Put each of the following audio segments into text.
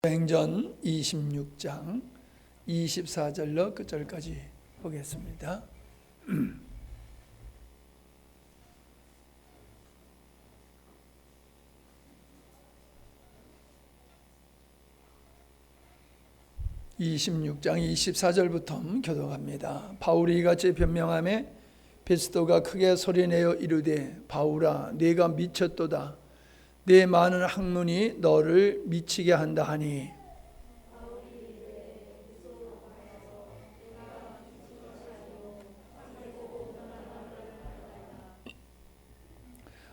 사도행전 26장 24절로 끝절까지 보겠습니다. (26장 24절부터) 교독합니다. 바울이 이같이 변명하며 베스도가 크게 소리내어 이르되, 바울아, 네가 미쳤도다. 내 많은 학문이 너를 미치게 한다 하니,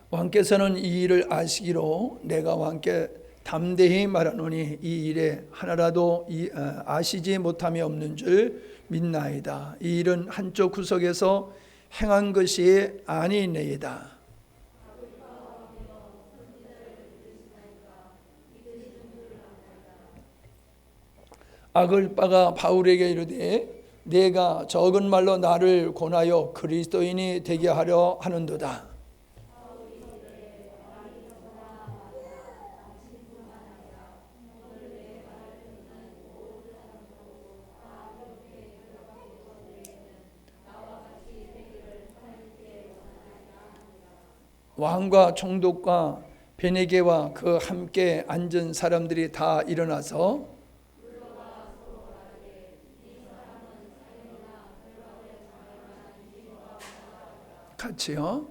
왕께서는 이 일을 아시기로 내가 왕께 담대히 말하노니 이 일에 하나라도 아시지 못함이 없는 줄 믿나이다. 이 일은 한쪽 구석에서 행한 것이 아니니이다. 아글바가 바울에게 이르되, 내가 적은 말로 나를 권하여 그리스도인이 되게 하려 하는도다. 왕과 총독과 베네게와 그 함께 앉은 사람들이 다 일어나서 같이요.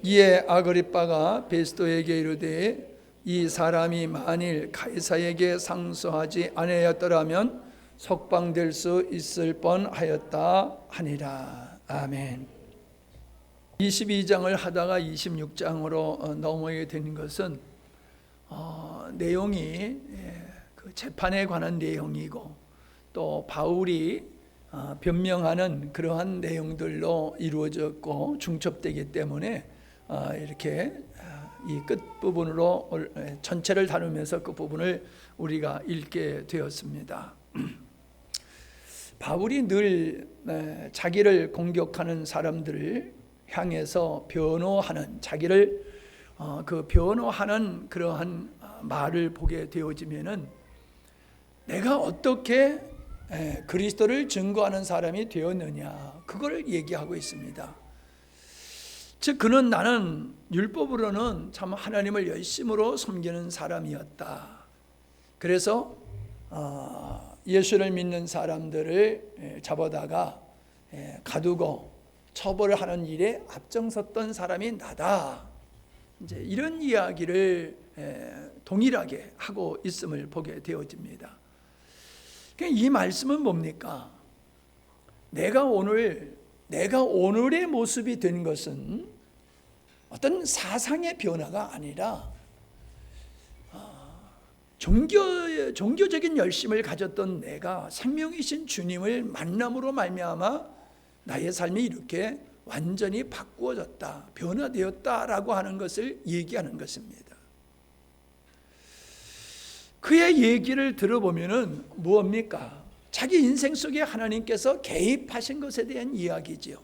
이에 아그리빠가 베스도에게 이르되, 이 사람이 만일 가이사에게 상소하지 아니하였더라면 석방될 수 있을 뻔하였다 하니라. 아멘. 22장을 하다가 26장으로 넘어가게 된 것은 내용이 그 재판에 관한 내용이고, 또 바울이 변명하는 그러한 내용들로 이루어졌고 중첩되기 때문에 이렇게 이 끝부분으로 전체를 다루면서 그 부분을 우리가 읽게 되었습니다. 바울이 늘 자기를 공격하는 사람들을 향해서 변호하는, 자기를 그 변호하는 그러한 말을 보게 되어지면은 내가 어떻게 그리스도를 증거하는 사람이 되었느냐, 그걸 얘기하고 있습니다. 즉 그는, 나는 율법으로는 참 하나님을 열심으로 섬기는 사람이었다. 그래서 예수를 믿는 사람들을 잡아다가 가두고 처벌하는 일에 앞장섰던 사람이 나다. 이제 이런 이야기를 동일하게 하고 있음을 보게 되어집니다. 이 말씀은 뭡니까? 내가 오늘의 모습이 된 것은 어떤 사상의 변화가 아니라 종교적인 열심을 가졌던 내가 생명이신 주님을 만남으로 말미암아 나의 삶이 이렇게 완전히 바꾸어졌다, 변화되었다라고 하는 것을 얘기하는 것입니다. 그의 얘기를 들어보면은 무엇입니까? 자기 인생 속에 하나님께서 개입하신 것에 대한 이야기지요.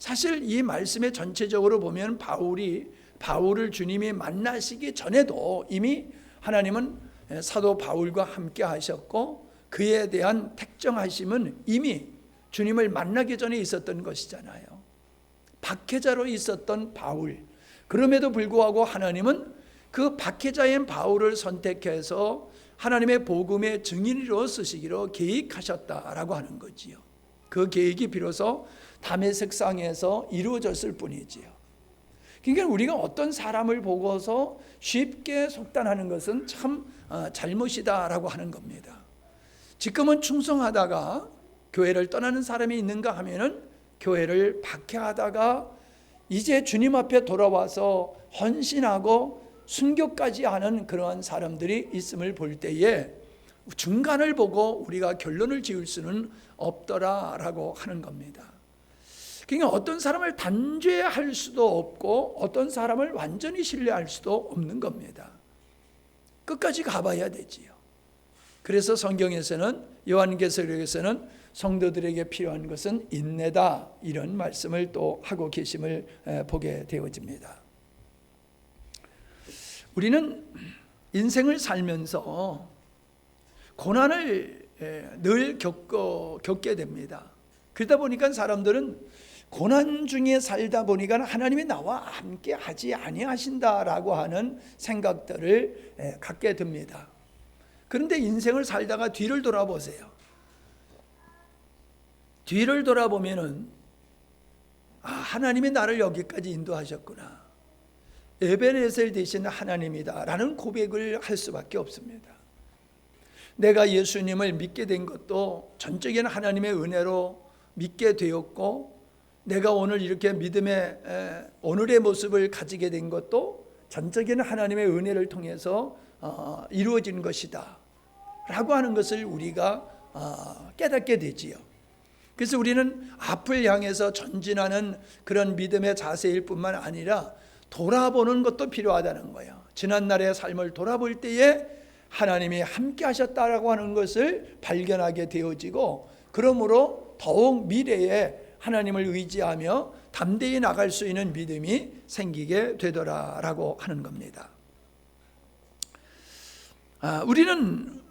사실 이 말씀의 전체적으로 보면 바울을 주님이 만나시기 전에도 이미 하나님은 사도 바울과 함께 하셨고, 그에 대한 택정하심은 이미 주님을 만나기 전에 있었던 것이잖아요. 박해자로 있었던 바울, 그럼에도 불구하고 하나님은 그 박해자인 바울을 선택해서 하나님의 복음의 증인으로 쓰시기로 계획하셨다라고 하는 거지요. 그 계획이 비로소 다메섹상에서 이루어졌을 뿐이지요. 그러니까 우리가 어떤 사람을 보고서 쉽게 속단하는 것은 참 잘못이다라고 하는 겁니다. 지금은 충성하다가 교회를 떠나는 사람이 있는가 하면은 교회를 박해하다가 이제 주님 앞에 돌아와서 헌신하고 순교까지 하는 그러한 사람들이 있음을 볼 때에 중간을 보고 우리가 결론을 지을 수는 없더라라고 하는 겁니다. 그러니까 어떤 사람을 단죄할 수도 없고 어떤 사람을 완전히 신뢰할 수도 없는 겁니다. 끝까지 가봐야 되지요. 그래서 성경에서는, 요한계시록에서는 성도들에게 필요한 것은 인내다, 이런 말씀을 또 하고 계심을 보게 되어집니다. 우리는 인생을 살면서 고난을 늘 겪게 됩니다. 그러다 보니까 사람들은 고난 중에 살다 보니까 하나님이 나와 함께 하지 아니하신다라고 하는 생각들을 갖게 됩니다. 그런데 인생을 살다가 뒤를 돌아보세요. 뒤를 돌아보면은 하나님이 나를 여기까지 인도하셨구나. 에베네셀 되시는 하나님이다라는 고백을 할 수밖에 없습니다. 내가 예수님을 믿게 된 것도 전적인 하나님의 은혜로 믿게 되었고, 내가 오늘 이렇게 믿음의 오늘의 모습을 가지게 된 것도 전적인 하나님의 은혜를 통해서 이루어진 것이다 라고 하는 것을 우리가 깨닫게 되지요. 그래서 우리는 앞을 향해서 전진하는 그런 믿음의 자세일 뿐만 아니라 돌아보는 것도 필요하다는 거예요. 지난날의 삶을 돌아볼 때에 하나님이 함께 하셨다라고 하는 것을 발견하게 되어지고, 그러므로 더욱 미래에 하나님을 의지하며 담대히 나갈 수 있는 믿음이 생기게 되더라라고 하는 겁니다. 우리는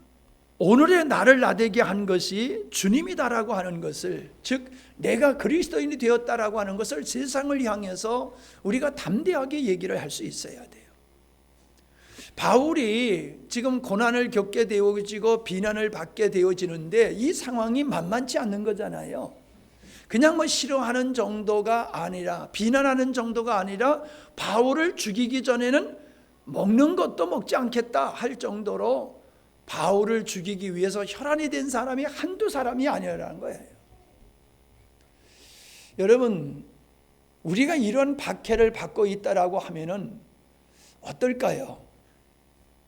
오늘의 나를 나되게 한 것이 주님이다라고 하는 것을, 즉 내가 그리스도인이 되었다라고 하는 것을 세상을 향해서 우리가 담대하게 얘기를 할 수 있어야 돼요. 바울이 지금 고난을 겪게 되어지고 비난을 받게 되어지는데 이 상황이 만만치 않는 거잖아요. 그냥 싫어하는 정도가 아니라, 비난하는 정도가 아니라 바울을 죽이기 전에는 먹는 것도 먹지 않겠다 할 정도로 바울을 죽이기 위해서 혈안이 된 사람이 한두 사람이 아니라는 거예요. 여러분, 우리가 이런 박해를 받고 있다라고 하면은 어떨까요?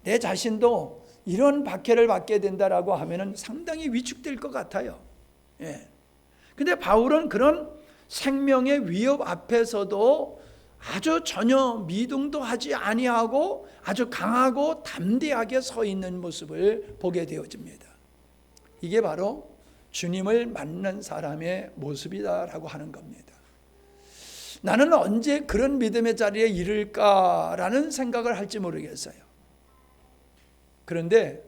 내 자신도 이런 박해를 받게 된다라고 하면은 상당히 위축될 것 같아요. 근데 바울은 그런 생명의 위협 앞에서도 아주 전혀 미동도 하지 아니하고 아주 강하고 담대하게 서 있는 모습을 보게 되어집니다. 이게 바로 주님을 만난 사람의 모습이다라고 하는 겁니다. 나는 언제 그런 믿음의 자리에 이를까라는 생각을 할지 모르겠어요. 그런데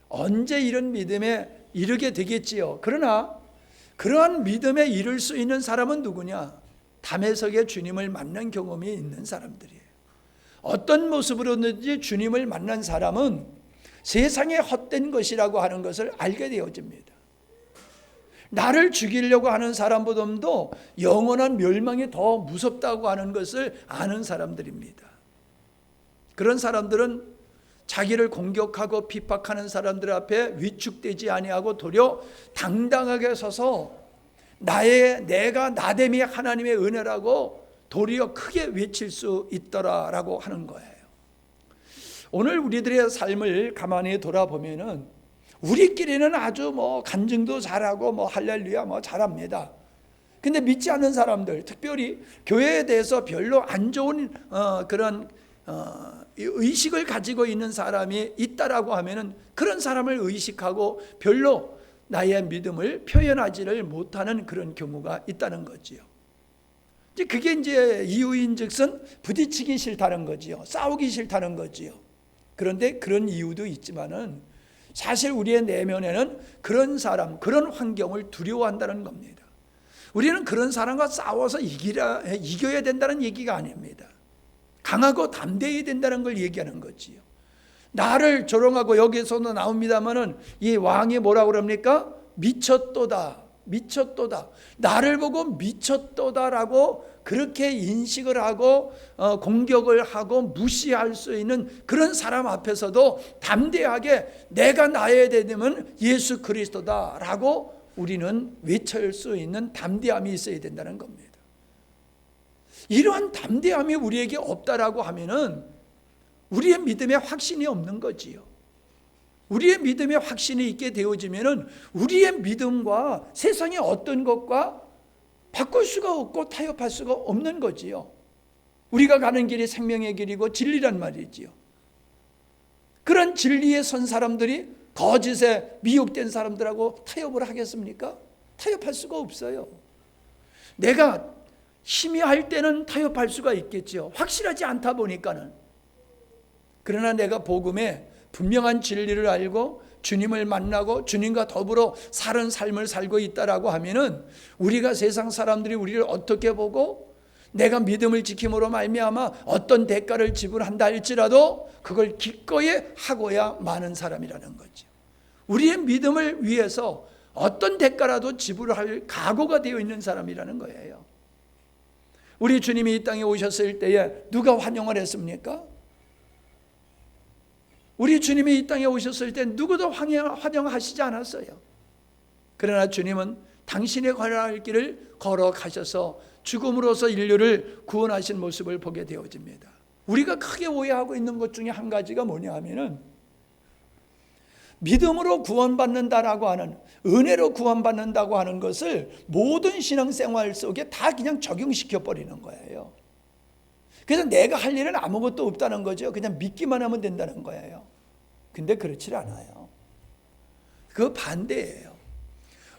언제 이런 믿음에 이르게 되겠지요. 그러나 그러한 믿음에 이를 수 있는 사람은 누구냐? 담에석에 주님을 만난 경험이 있는 사람들이에요. 어떤 모습으로든지 주님을 만난 사람은 세상에 헛된 것이라고 하는 것을 알게 되어집니다. 나를 죽이려고 하는 사람보다도 영원한 멸망이 더 무섭다고 하는 것을 아는 사람들입니다. 그런 사람들은 자기를 공격하고 핍박하는 사람들 앞에 위축되지 아니하고 도리어 당당하게 서서 내가 나됨이 하나님의 은혜라고 도리어 크게 외칠 수 있더라라고 하는 거예요. 오늘 우리들의 삶을 가만히 돌아보면은 우리끼리는 아주 간증도 잘하고 할렐루야 잘합니다. 근데 믿지 않는 사람들, 특별히 교회에 대해서 별로 안 좋은 그런 의식을 가지고 있는 사람이 있다라고 하면은 그런 사람을 의식하고 별로 나의 믿음을 표현하지를 못하는 그런 경우가 있다는 거지요. 이제 그게 이제 이유인즉슨 부딪히기 싫다는 거지요. 싸우기 싫다는 거지요. 그런데 그런 이유도 있지만은 사실 우리의 내면에는 그런 사람, 그런 환경을 두려워한다는 겁니다. 우리는 그런 사람과 싸워서 이겨야 된다는 얘기가 아닙니다. 강하고 담대해야 된다는 걸 얘기하는 거지요. 나를 조롱하고 여기서도 나옵니다마는 이 왕이 뭐라고 그럽니까? 미쳤도다, 미쳤도다. 나를 보고 미쳤도다라고 그렇게 인식을 하고 공격을 하고 무시할 수 있는 그런 사람 앞에서도 담대하게 내가 나야 되면 예수 그리스도다라고 우리는 외칠 수 있는 담대함이 있어야 된다는 겁니다. 이러한 담대함이 우리에게 없다라고 하면은 우리의 믿음에 확신이 없는 거지요. 우리의 믿음에 확신이 있게 되어지면은 우리의 믿음과 세상의 어떤 것과 바꿀 수가 없고 타협할 수가 없는 거지요. 우리가 가는 길이 생명의 길이고 진리란 말이지요. 그런 진리에 선 사람들이 거짓에 미혹된 사람들하고 타협을 하겠습니까? 타협할 수가 없어요. 내가 희미할 때는 타협할 수가 있겠죠. 확실하지 않다 보니까는. 그러나 내가 복음에 분명한 진리를 알고 주님을 만나고 주님과 더불어 사는 삶을 살고 있다라고 하면은 우리가 세상 사람들이 우리를 어떻게 보고 내가 믿음을 지킴으로 말미암아 어떤 대가를 지불한다 할지라도 그걸 기꺼이 하고야 마는 사람이라는 거죠. 우리의 믿음을 위해서 어떤 대가라도 지불할 각오가 되어 있는 사람이라는 거예요. 우리 주님이 이 땅에 오셨을 때에 누가 환영을 했습니까? 우리 주님이 이 땅에 오셨을 때 누구도 환영하시지 않았어요. 그러나 주님은 당신의 걸어갈 길을 걸어가셔서 죽음으로써 인류를 구원하신 모습을 보게 되어집니다. 우리가 크게 오해하고 있는 것 중에 한 가지가 뭐냐 하면은 믿음으로 구원받는다라고 하는, 은혜로 구원받는다고 하는 것을 모든 신앙생활 속에 다 그냥 적용시켜 버리는 거예요. 그래서 내가 할 일은 아무것도 없다는 거죠. 그냥 믿기만 하면 된다는 거예요. 근데 그렇지 않아요. 그 반대예요.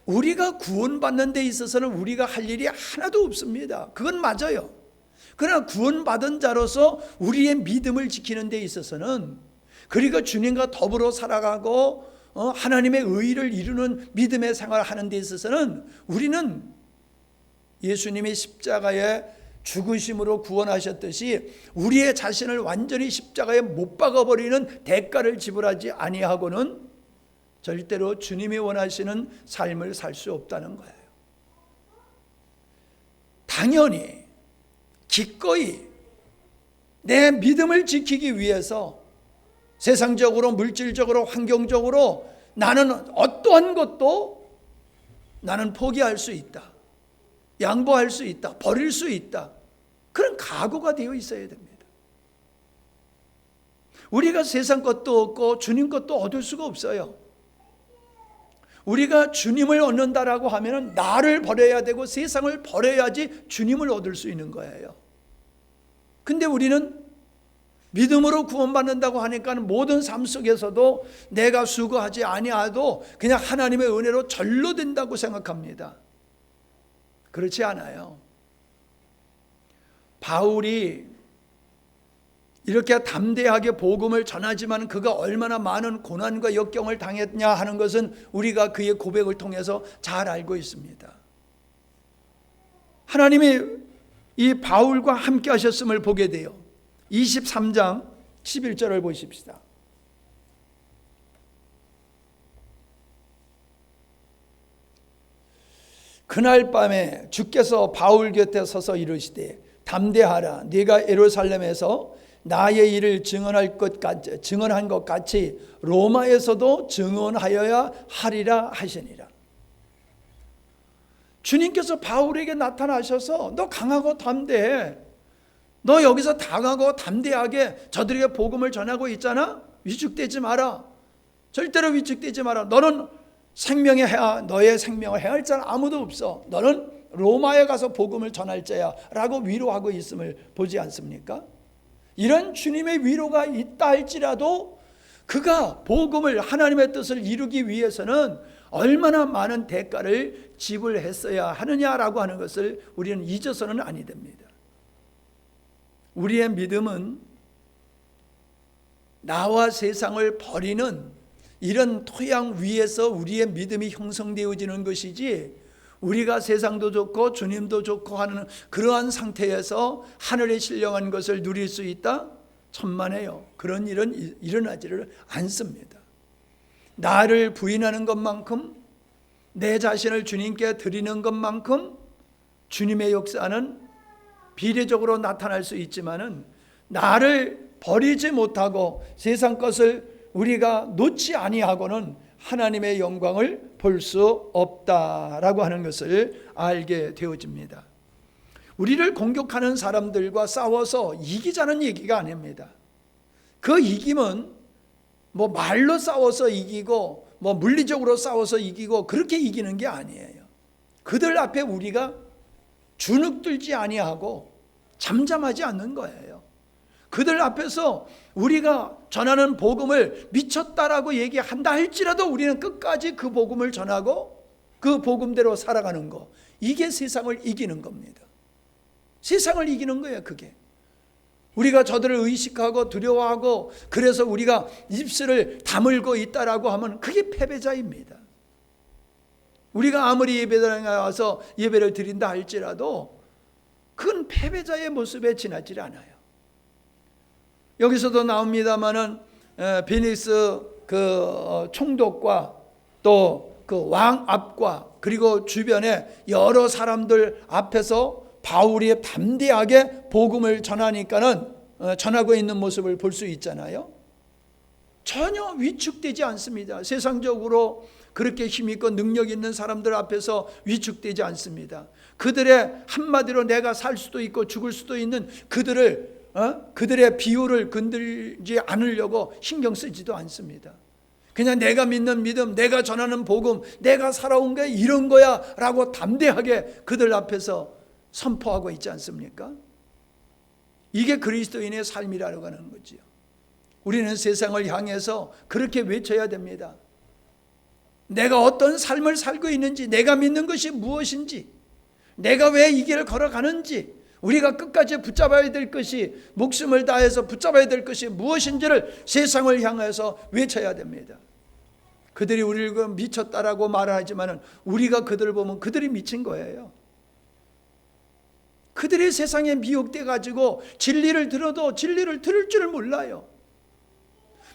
우리가 구원받는 데 있어서는 우리가 할 일이 하나도 없습니다. 그건 맞아요. 그러나 구원받은 자로서 우리의 믿음을 지키는 데 있어서는, 그리고 주님과 더불어 살아가고 하나님의 의의를 이루는 믿음의 생활을 하는 데 있어서는 우리는 예수님이 십자가에 죽으심으로 구원하셨듯이 우리의 자신을 완전히 십자가에 못 박아버리는 대가를 지불하지 아니하고는 절대로 주님이 원하시는 삶을 살 수 없다는 거예요. 당연히 기꺼이 내 믿음을 지키기 위해서 세상적으로, 물질적으로, 환경적으로 나는 어떠한 것도 나는 포기할 수 있다, 양보할 수 있다, 버릴 수 있다, 그런 각오가 되어 있어야 됩니다. 우리가 세상 것도 얻고 주님 것도 얻을 수가 없어요. 우리가 주님을 얻는다라고 하면 나를 버려야 되고 세상을 버려야지 주님을 얻을 수 있는 거예요. 근데 우리는 믿음으로 구원받는다고 하니까 모든 삶 속에서도 내가 수고하지 아니하도 그냥 하나님의 은혜로 절로 된다고 생각합니다. 그렇지 않아요. 바울이 이렇게 담대하게 복음을 전하지만 그가 얼마나 많은 고난과 역경을 당했냐 하는 것은 우리가 그의 고백을 통해서 잘 알고 있습니다. 하나님이 이 바울과 함께 하셨음을 보게 돼요. 23장 11절을 보십시다. 그날 밤에 주께서 바울 곁에 서서 이르시되 담대하라, 네가 예루살렘에서 나의 일을 증언한 것 같이 로마에서도 증언하여야 하리라 하시니라. 주님께서 바울에게 나타나셔서 너 강하고 담대해, 너 여기서 강하고 담대하게 저들에게 복음을 전하고 있잖아. 위축되지 마라. 절대로 위축되지 마라. 너는 생명의 해야, 너의 생명을 해할 자는 아무도 없어. 너는 로마에 가서 복음을 전할 자야 라고 위로하고 있음을 보지 않습니까? 이런 주님의 위로가 있다 할지라도 그가 복음을, 하나님의 뜻을 이루기 위해서는 얼마나 많은 대가를 지불했어야 하느냐라고 하는 것을 우리는 잊어서는 아니 됩니다. 우리의 믿음은 나와 세상을 버리는 이런 토양 위에서 우리의 믿음이 형성되어지는 것이지, 우리가 세상도 좋고 주님도 좋고 하는 그러한 상태에서 하늘의 신령한 것을 누릴 수 있다? 천만에요. 그런 일은 일어나지를 않습니다. 나를 부인하는 것만큼, 내 자신을 주님께 드리는 것만큼 주님의 역사는 비례적으로 나타날 수 있지만은, 나를 버리지 못하고 세상 것을 우리가 놓지 아니하고는 하나님의 영광을 볼 수 없다라고 하는 것을 알게 되어집니다. 우리를 공격하는 사람들과 싸워서 이기자는 얘기가 아닙니다. 그 이김은 뭐 말로 싸워서 이기고 뭐 물리적으로 싸워서 이기고 그렇게 이기는 게 아니에요. 그들 앞에 우리가 주눅들지 아니하고 잠잠하지 않는 거예요. 그들 앞에서 우리가 전하는 복음을 미쳤다라고 얘기한다 할지라도 우리는 끝까지 그 복음을 전하고 그 복음대로 살아가는 거, 이게 세상을 이기는 겁니다. 세상을 이기는 거예요. 그게 우리가 저들을 의식하고 두려워하고 그래서 우리가 입술을 다물고 있다라고 하면 그게 패배자입니다. 우리가 아무리 예배당에 와서 예배를 드린다 할지라도 그건 패배자의 모습에 지나질 않아요. 여기서도 나옵니다마는 베니스 그 총독과 또 그 왕 앞과 그리고 주변에 여러 사람들 앞에서 바울이 담대하게 복음을 전하니까는 전하고 있는 모습을 볼 수 있잖아요. 전혀 위축되지 않습니다. 세상적으로 그렇게 힘있고 능력 있는 사람들 앞에서 위축되지 않습니다. 그들의 한마디로 내가 살 수도 있고 죽을 수도 있는 그들의 비유를 건들지 않으려고 신경 쓰지도 않습니다. 그냥 내가 믿는 믿음, 내가 전하는 복음, 내가 살아온 게 이런 거야 라고 담대하게 그들 앞에서 선포하고 있지 않습니까? 이게 그리스도인의 삶이라고 하는 거지요. 우리는 세상을 향해서 그렇게 외쳐야 됩니다. 내가 어떤 삶을 살고 있는지, 내가 믿는 것이 무엇인지, 내가 왜 이 길을 걸어가는지, 우리가 끝까지 붙잡아야 될 것이, 목숨을 다해서 붙잡아야 될 것이 무엇인지를 세상을 향해서 외쳐야 됩니다. 그들이 우리를 미쳤다라고 말하지만 우리가 그들을 보면 그들이 미친 거예요. 그들이 세상에 미혹돼 가지고 진리를 들어도 진리를 들을 줄 몰라요.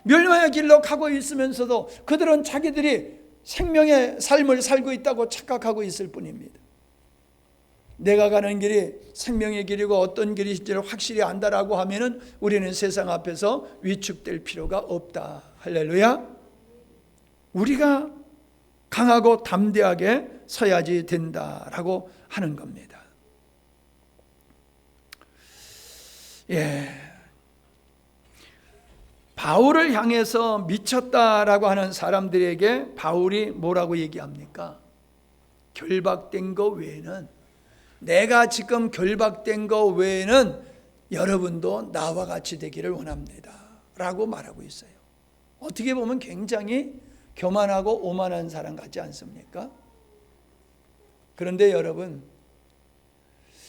멸망의 길로 가고 있으면서도 그들은 자기들이 생명의 삶을 살고 있다고 착각하고 있을 뿐입니다. 내가 가는 길이 생명의 길이고 어떤 길인지를 확실히 안다라고 하면은 우리는 세상 앞에서 위축될 필요가 없다. 할렐루야. 우리가 강하고 담대하게 서야지 된다라고 하는 겁니다. 바울을 향해서 미쳤다라고 하는 사람들에게 바울이 뭐라고 얘기합니까? 결박된 거 외에는, 내가 지금 결박된 거 외에는 여러분도 나와 같이 되기를 원합니다 라고 말하고 있어요. 어떻게 보면 굉장히 교만하고 오만한 사람 같지 않습니까? 그런데 여러분,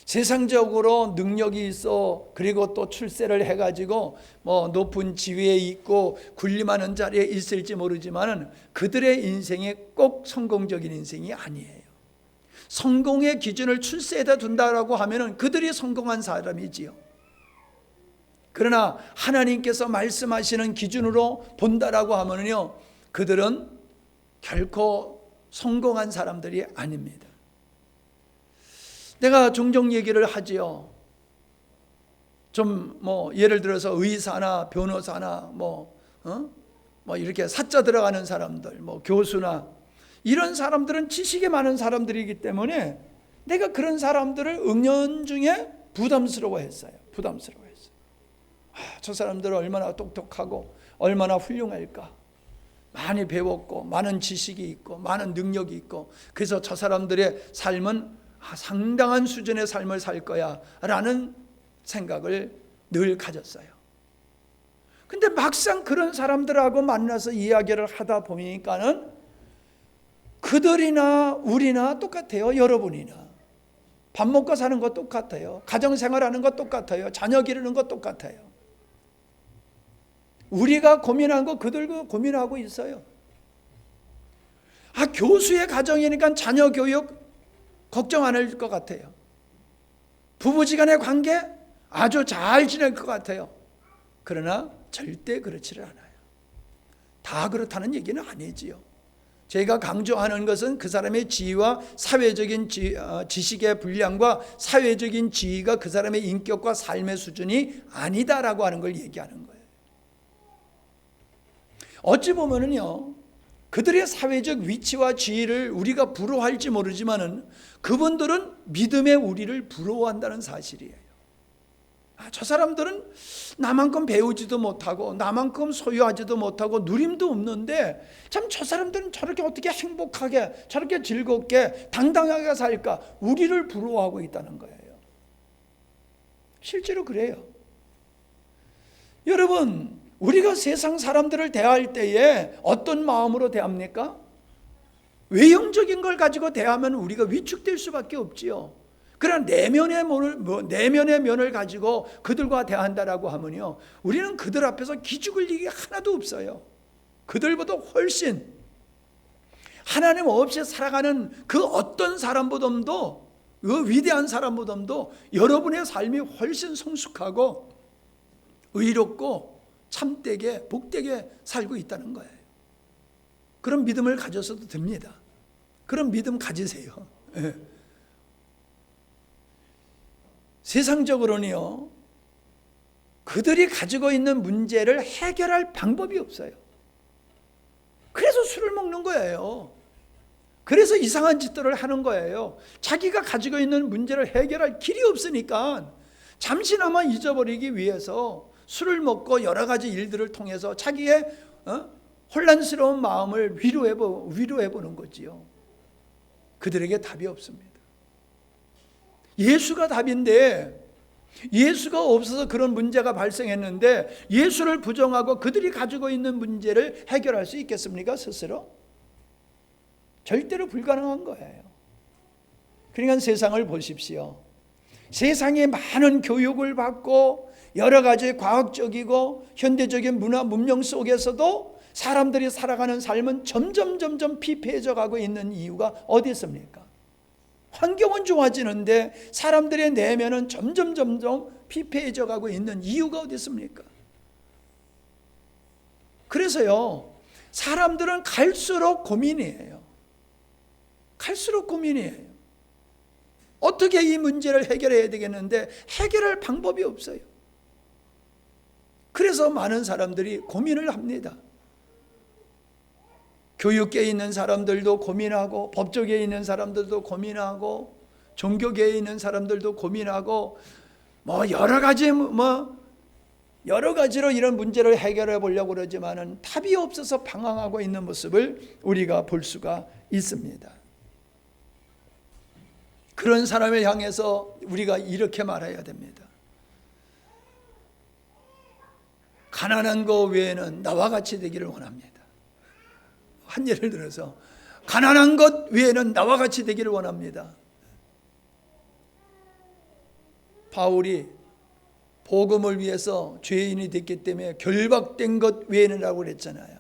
세상적으로 능력이 있어 그리고 또 출세를 해가지고 높은 지위에 있고 군림하는 자리에 있을지 모르지만 그들의 인생이 꼭 성공적인 인생이 아니에요. 성공의 기준을 출세에다 둔다라고 하면 그들이 성공한 사람이지요. 그러나 하나님께서 말씀하시는 기준으로 본다라고 하면요, 그들은 결코 성공한 사람들이 아닙니다. 내가 종종 얘기를 하지요. 좀 예를 들어서 의사나 변호사나 이렇게 사자 들어가는 사람들, 교수나 이런 사람들은 지식이 많은 사람들이기 때문에 내가 그런 사람들을 은연중에 부담스러워했어요. 저 사람들은 얼마나 똑똑하고 얼마나 훌륭할까. 많이 배웠고 많은 지식이 있고 많은 능력이 있고 그래서 저 사람들의 삶은 상당한 수준의 삶을 살 거야 라는 생각을 늘 가졌어요. 근데 막상 그런 사람들하고 만나서 이야기를 하다 보니까는 그들이나 우리나 똑같아요. 여러분이나 밥 먹고 사는 거 똑같아요. 가정생활하는 거 똑같아요. 자녀 기르는 거 똑같아요. 우리가 고민한 거 그들도 고민하고 있어요. 교수의 가정이니까 자녀 교육 걱정 안 할 것 같아요. 부부지간의 관계 아주 잘 지낼 것 같아요. 그러나 절대 그렇지를 않아요. 다 그렇다는 얘기는 아니지요. 제가 강조하는 것은 그 사람의 지위와 사회적인 지식의 분량과 사회적인 지위가 그 사람의 인격과 삶의 수준이 아니다라고 하는 걸 얘기하는 거예요. 어찌 보면은요, 그들의 사회적 위치와 지위를 우리가 부러워할지 모르지만은 그분들은 믿음의 우리를 부러워한다는 사실이에요. 저 사람들은 나만큼 배우지도 못하고 나만큼 소유하지도 못하고 누림도 없는데 참 저 사람들은 저렇게 어떻게 행복하게 저렇게 즐겁게 당당하게 살까, 우리를 부러워하고 있다는 거예요. 실제로 그래요. 여러분, 우리가 세상 사람들을 대할 때에 어떤 마음으로 대합니까? 외형적인 걸 가지고 대하면 우리가 위축될 수밖에 없지요. 그러나 내면의 면을 가지고 그들과 대한다라고 하면요, 우리는 그들 앞에서 기죽을 일이 하나도 없어요. 그들보다 훨씬 하나님 없이 살아가는 그 어떤 사람보다도, 그 위대한 사람보다도 여러분의 삶이 훨씬 성숙하고 의롭고 참되게 복되게 살고 있다는 거예요. 그런 믿음을 가져서도 됩니다. 그런 믿음 가지세요. 예. 세상적으로는요, 그들이 가지고 있는 문제를 해결할 방법이 없어요. 그래서 술을 먹는 거예요. 그래서 이상한 짓들을 하는 거예요. 자기가 가지고 있는 문제를 해결할 길이 없으니까 잠시나마 잊어버리기 위해서 술을 먹고 여러 가지 일들을 통해서 자기의 혼란스러운 마음을 위로해보는 거지요. 그들에게 답이 없습니다. 예수가 답인데, 예수가 없어서 그런 문제가 발생했는데 예수를 부정하고 그들이 가지고 있는 문제를 해결할 수 있겠습니까? 스스로? 절대로 불가능한 거예요. 그러니까 세상을 보십시오. 세상에 많은 교육을 받고 여러 가지 과학적이고 현대적인 문화 문명 속에서도 사람들이 살아가는 삶은 점점 피폐해져 가고 있는 이유가 어디 있습니까? 환경은 좋아지는데 사람들의 내면은 점점 피폐해져 가고 있는 이유가 어디 있습니까? 그래서요, 사람들은 갈수록 고민이에요. 갈수록 고민이에요. 어떻게 이 문제를 해결해야 되겠는데 해결할 방법이 없어요. 그래서 많은 사람들이 고민을 합니다. 교육계에 있는 사람들도 고민하고, 법조계에 있는 사람들도 고민하고, 종교계에 있는 사람들도 고민하고, 여러 가지로 이런 문제를 해결해 보려고 그러지만은 답이 없어서 방황하고 있는 모습을 우리가 볼 수가 있습니다. 그런 사람을 향해서 우리가 이렇게 말해야 됩니다. 가난한 거 외에는 나와 같이 되기를 원합니다. 한 예를 들어서 가난한 것 외에는 나와 같이 되기를 원합니다. 바울이 복음을 위해서 죄인이 됐기 때문에 결박된 것 외에는라고 그랬잖아요.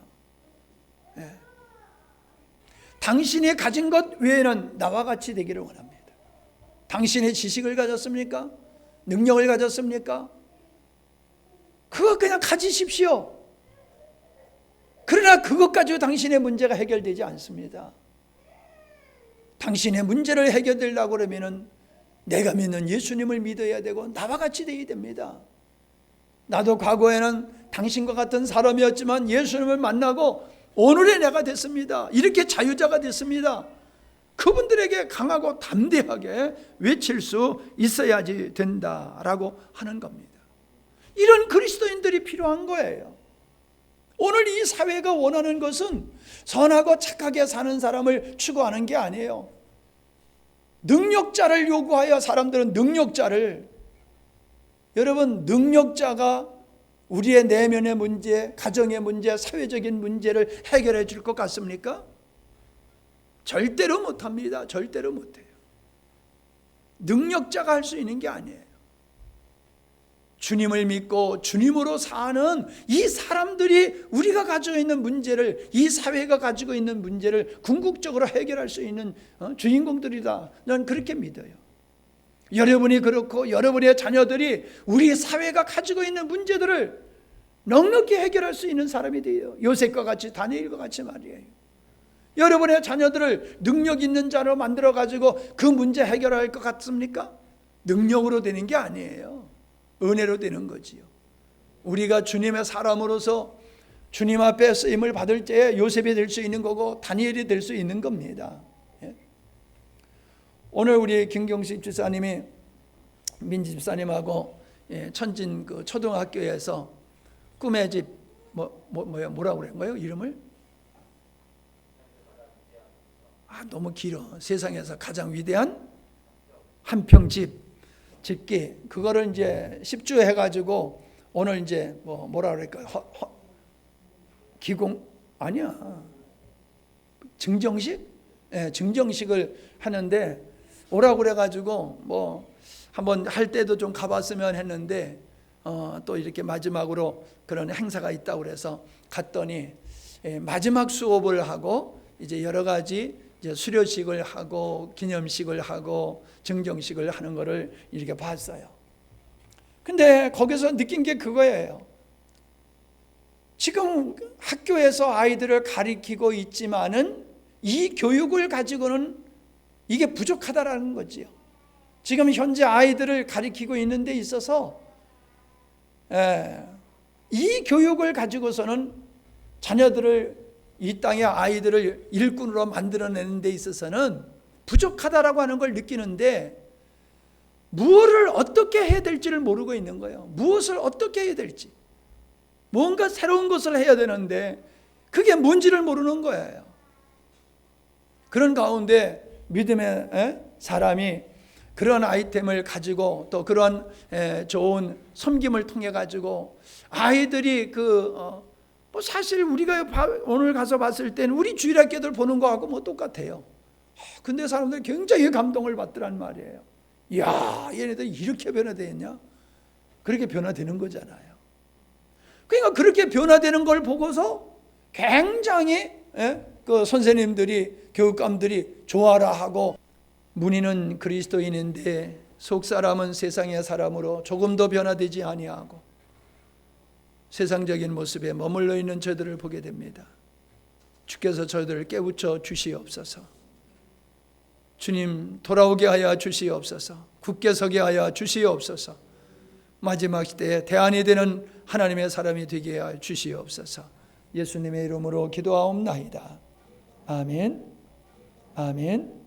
네. 당신이 가진 것 외에는 나와 같이 되기를 원합니다. 당신의 지식을 가졌습니까? 능력을 가졌습니까? 그거 그냥 가지십시오. 그러나 그것 가지고 당신의 문제가 해결되지 않습니다. 당신의 문제를 해결되려고 그러면은 내가 믿는 예수님을 믿어야 되고 나와 같이 되어야 됩니다. 나도 과거에는 당신과 같은 사람이었지만 예수님을 만나고 오늘의 내가 됐습니다. 이렇게 자유자가 됐습니다. 그분들에게 강하고 담대하게 외칠 수 있어야지 된다라고 하는 겁니다. 이런 그리스도인들이 필요한 거예요. 오늘 이 사회가 원하는 것은 선하고 착하게 사는 사람을 추구하는 게 아니에요. 능력자를 요구하여 사람들은 능력자를, 여러분, 능력자가 우리의 내면의 문제, 가정의 문제, 사회적인 문제를 해결해 줄 것 같습니까? 절대로 못합니다. 절대로 못해요. 능력자가 할 수 있는 게 아니에요. 주님을 믿고 주님으로 사는 이 사람들이 우리가 가지고 있는 문제를, 이 사회가 가지고 있는 문제를 궁극적으로 해결할 수 있는 주인공들이다. 난 그렇게 믿어요. 여러분이 그렇고 여러분의 자녀들이 우리 사회가 가지고 있는 문제들을 넉넉히 해결할 수 있는 사람이 돼요. 요셉과 같이, 다니엘과 같이 말이에요. 여러분의 자녀들을 능력 있는 자로 만들어 가지고 그 문제 해결할 것 같습니까? 능력으로 되는 게 아니에요. 은혜로 되는 거지요. 우리가 주님의 사람으로서 주님 앞에 쓰임을 받을 때에 요셉이 될 수 있는 거고 다니엘이 될 수 있는 겁니다. 오늘 우리 김경식 집사님이 민지 집사님하고 천진 그 초등학교에서 꿈의 집 뭐라고 그런 거예요? 이름을? 너무 길어. 세상에서 가장 위대한 한평집 짓기, 그거를 이제 10주 해가지고 오늘 이제 뭐라 그럴까, 기공 아니야, 증정식, 증정식을 하는데 오라고 그래가지고 뭐 한번 할 때도 좀 가봤으면 했는데 또 이렇게 마지막으로 그런 행사가 있다고 그래서 갔더니 마지막 수업을 하고 이제 여러 가지 이제 수료식을 하고 기념식을 하고 증정식을 하는 거를 이렇게 봤어요. 근데 거기서 느낀 게 그거예요. 지금 학교에서 아이들을 가리키고 있지만은 이 교육을 가지고는 이게 부족하다라는 거지요. 지금 현재 아이들을 가리키고 있는 데 있어서 이 교육을 가지고서는 자녀들을, 이 땅의 아이들을 일꾼으로 만들어내는 데 있어서는 부족하다라고 하는 걸 느끼는데 무엇을 어떻게 해야 될지를 모르고 있는 거예요. 무엇을 어떻게 해야 될지. 뭔가 새로운 것을 해야 되는데 그게 뭔지를 모르는 거예요. 그런 가운데 믿음의 사람이 그런 아이템을 가지고 또 그런 좋은 섬김을 통해 가지고 아이들이 뭐 사실 우리가 오늘 가서 봤을 때는 우리 주일학교들 보는 거하고 뭐 똑같아요. 근데 사람들이 굉장히 감동을 받더란 말이에요. 이야, 얘네들 이렇게 변화되었냐? 그렇게 변화되는 거잖아요. 그러니까 그렇게 변화되는 걸 보고서 굉장히 그 선생님들이, 교육감들이 좋아라 하고, 문의는 그리스도인인데 속사람은 세상의 사람으로 조금도 변화되지 아니하고 세상적인 모습에 머물러 있는 저들을 보게 됩니다. 주께서 저들을 깨우쳐 주시옵소서. 주님, 돌아오게 하여 주시옵소서. 굳게 서게 하여 주시옵소서. 마지막 시대에 대안이 되는 하나님의 사람이 되게 하여 주시옵소서. 예수님의 이름으로 기도하옵나이다. 아멘. 아멘.